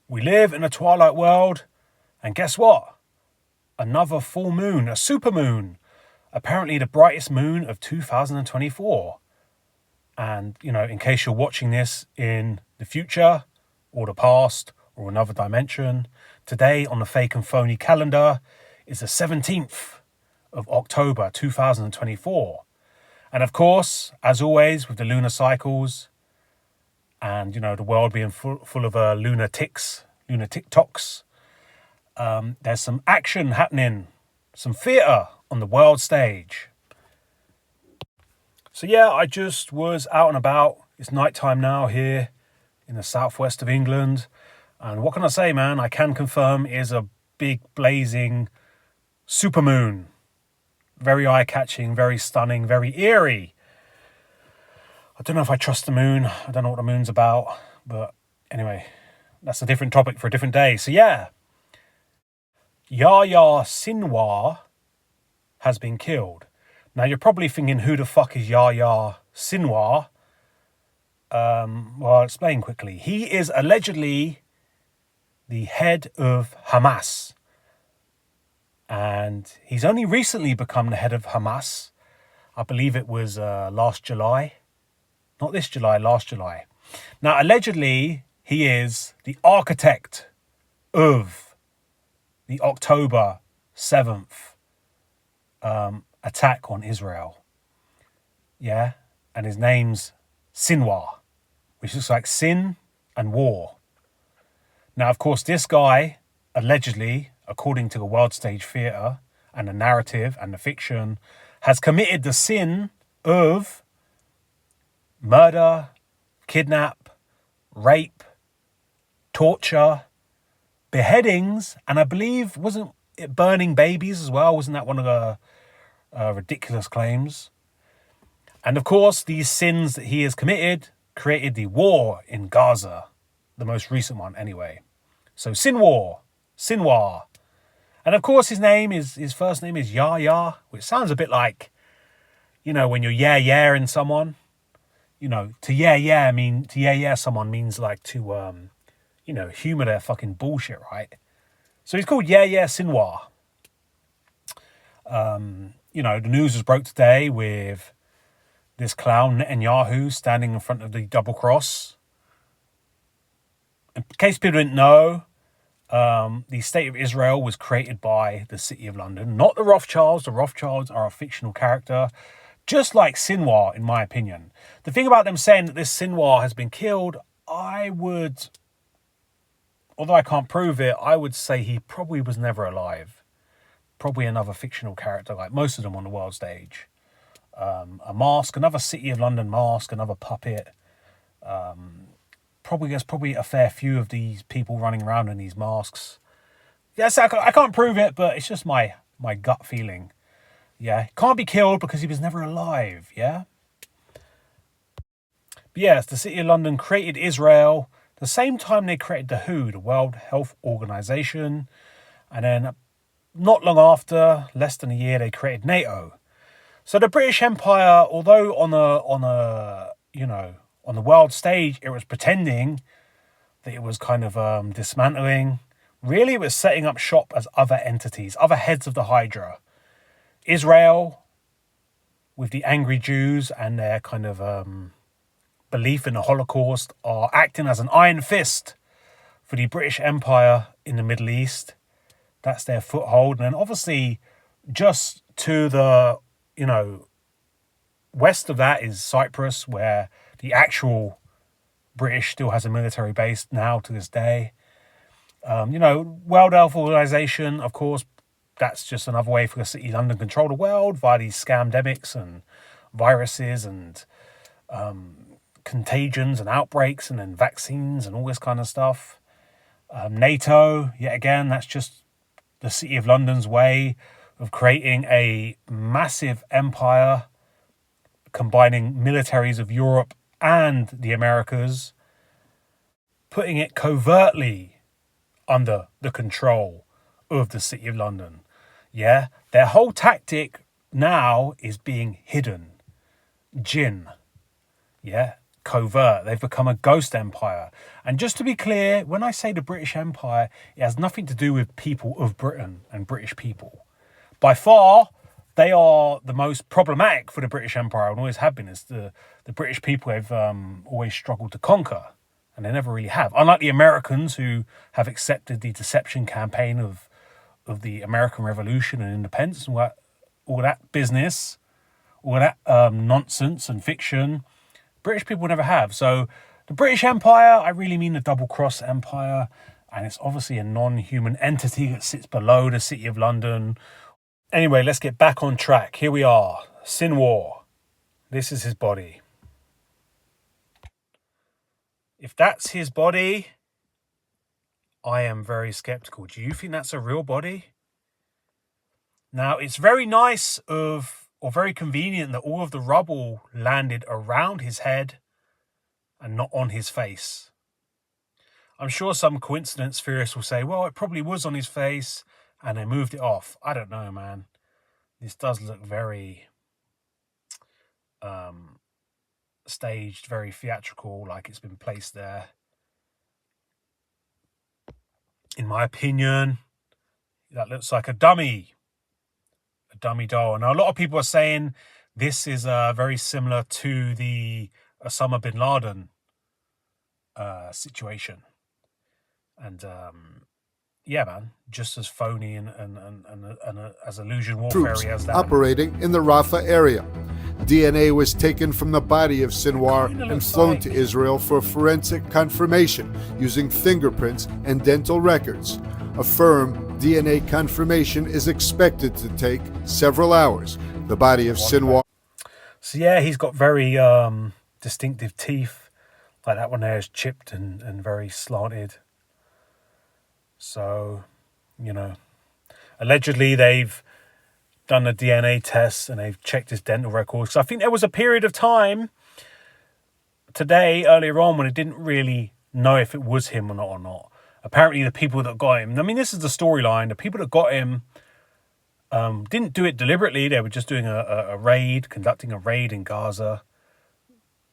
We live in a twilight world, and guess what? Another full moon, a supermoon. Apparently the brightest moon of 2024. And, in case you're watching this in the future, or the past, or another dimension, today on the fake and phony calendar is the 17th of October 2024. And of course, as always, with the lunar cycles, and, the world being full of lunar TikToks, there's some action happening, some theatre on the world stage. So yeah, I just was out and about. It's nighttime now here in the southwest of England. And what can I say, man? I can confirm it is a big blazing supermoon. Very eye-catching, very stunning, very eerie. I don't know if I trust the moon. I don't know what the moon's about. But anyway, that's a different topic for a different day. So yeah, Yahya Sinwar has been killed. Now you're probably thinking, who the fuck is Yahya Sinwar? Well, I'll explain quickly. He is allegedly the head of Hamas. And he's only recently become the head of Hamas. I believe it was last July. Not this July, last July. Now, allegedly, he is the architect of the October 7th attack on Israel. Yeah? And his name's Sinwar, which looks like sin and war. Now, of course, this guy, allegedly, according to the world stage theatre and the narrative and the fiction, has committed the sin of murder, kidnap, rape, torture, beheadings, and I believe, wasn't it burning babies as well? Wasn't that one of the ridiculous claims? And of course, these sins that he has committed created the war in Gaza, the most recent one anyway. So Sinwar. And of course, his first name is Yahya, which sounds a bit like, when you're yeah-in someone. To yeah someone means like to, humour their fucking bullshit, right? So he's called Yahya Sinwar. The news was broke today with this clown Netanyahu standing in front of the double cross. In case people didn't know, the State of Israel was created by the City of London, not the Rothschilds. The Rothschilds are a fictional character, just like Sinwar, in my opinion. The thing about them saying that this Sinwar has been killed, although I can't prove it, I would say he probably was never alive. Probably another fictional character, like most of them on the world stage. A mask, another City of London mask, another puppet. There's probably a fair few of these people running around in these masks. Yes, I can't prove it, but it's just my gut feeling. Yeah, can't be killed because he was never alive, yeah? But yes, the City of London created Israel the same time they created the WHO, the World Health Organization. And then not long after, less than a year, they created NATO. So the British Empire, although on the world stage, it was pretending that it was kind of dismantling. Really, it was setting up shop as other entities, other heads of the Hydra. Israel, with the angry Jews and their kind of belief in the Holocaust, are acting as an iron fist for the British Empire in the Middle East. That's their foothold. And then obviously, just to the, west of that is Cyprus, where the actual British still has a military base now to this day. World Health Organization, of course, that's just another way for the City of London to control the world via these scamdemics and viruses and contagions and outbreaks and then vaccines and all this kind of stuff. NATO, yet again, that's just the City of London's way of creating a massive empire combining militaries of Europe and the Americas, putting it covertly under the control of the City of London. Yeah, their whole tactic now is being hidden. Jinn. Yeah, covert. They've become a ghost empire. And just to be clear, when I say the British Empire, it has nothing to do with people of Britain and British people. By far, they are the most problematic for the British Empire and always have been. It's the British people have always struggled to conquer, and they never really have. Unlike the Americans, who have accepted the deception campaign of the American Revolution and independence and all that business, all that nonsense and fiction, British people never have. So the British Empire, I really mean the double-cross empire, and it's obviously a non-human entity that sits below the City of London. Anyway, let's get back on track. Here we are. Sinwar. This is his body. If that's his body, I am very skeptical. Do you think that's a real body? Now, it's very nice or very convenient that all of the rubble landed around his head and not on his face. I'm sure some coincidence theorists will say, well, it probably was on his face and they moved it off. I don't know, man. This does look very staged, very theatrical, like it's been placed there. In my opinion, that looks like a dummy doll. Now, a lot of people are saying this is very similar to the Osama bin Laden situation. And yeah, man, just as phony and as illusion warfare as that. Operating in the Rafah area. DNA was taken from the body of Sinwar and flown to Israel for forensic confirmation using fingerprints and dental records. A firm DNA confirmation is expected to take several hours. The body of Sinwar. So yeah, he's got very distinctive teeth. Like that one there is chipped and very slanted. So, you know, allegedly they've done a DNA test and they've checked his dental records. So I think there was a period of time earlier on, when it didn't really know if it was him or not. Apparently the people that got him, I mean, this is the storyline. The people that got him didn't do it deliberately. They were just doing a raid, conducting a raid in Gaza.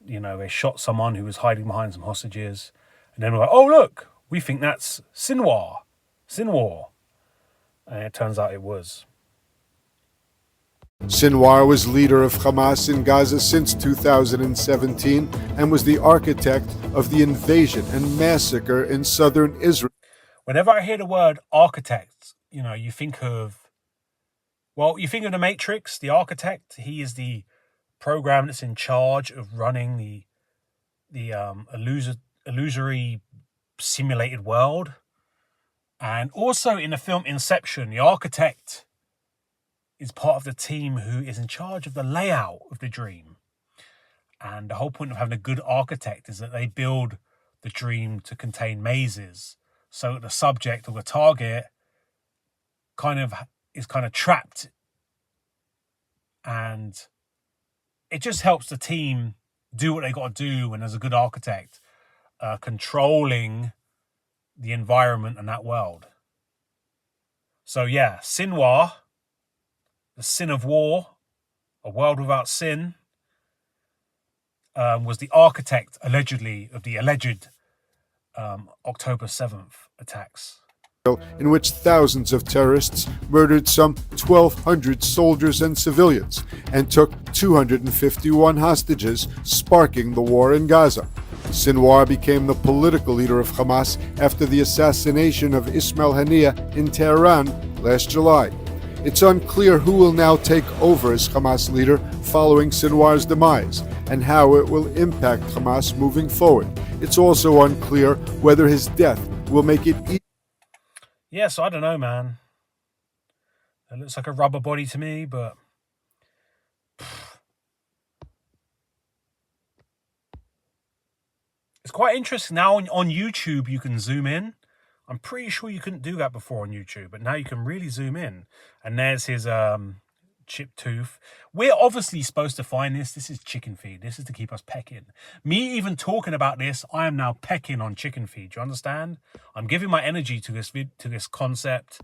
You know, they shot someone who was hiding behind some hostages. And then we're like, oh, look, we think that's Sinwar. And it turns out it was. Sinwar was leader of Hamas in Gaza since 2017 and was the architect of the invasion and massacre in southern Israel. Whenever I hear the word architect, you know, you think of the Matrix, the architect. He is the program that's in charge of running the illusory simulated world. And also in the film Inception, the architect is part of the team who is in charge of the layout of the dream. And the whole point of having a good architect is that they build the dream to contain mazes, so that the subject or the target is trapped. And it just helps the team do what they got to do when there's a good architect controlling the environment and that world. So yeah, Sinwar, the sin of war, a world without sin, was the architect, allegedly, of the alleged October 7th attacks. In which thousands of terrorists murdered some 1,200 soldiers and civilians and took 251 hostages, sparking the war in Gaza. Sinwar became the political leader of Hamas after the assassination of Ismail Haniyeh in Tehran last July. It's unclear who will now take over as Hamas leader following Sinwar's demise and how it will impact Hamas moving forward. It's also unclear whether his death will make it easier. Yeah, so I don't know, man. It looks like a rubber body to me, but it's quite interesting. Now on YouTube, you can zoom in. I'm pretty sure you couldn't do that before on YouTube, but now you can really zoom in. And there's his chipped tooth. We're obviously supposed to find this. This is chicken feed. This is to keep us pecking. Me even talking about this, I am now pecking on chicken feed. Do you understand? I'm giving my energy to this concept.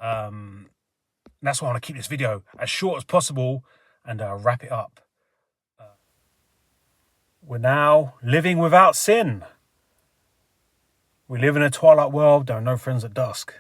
That's why I want to keep this video as short as possible and wrap it up. We're now living without sin. We live in a twilight world. There are no friends at dusk.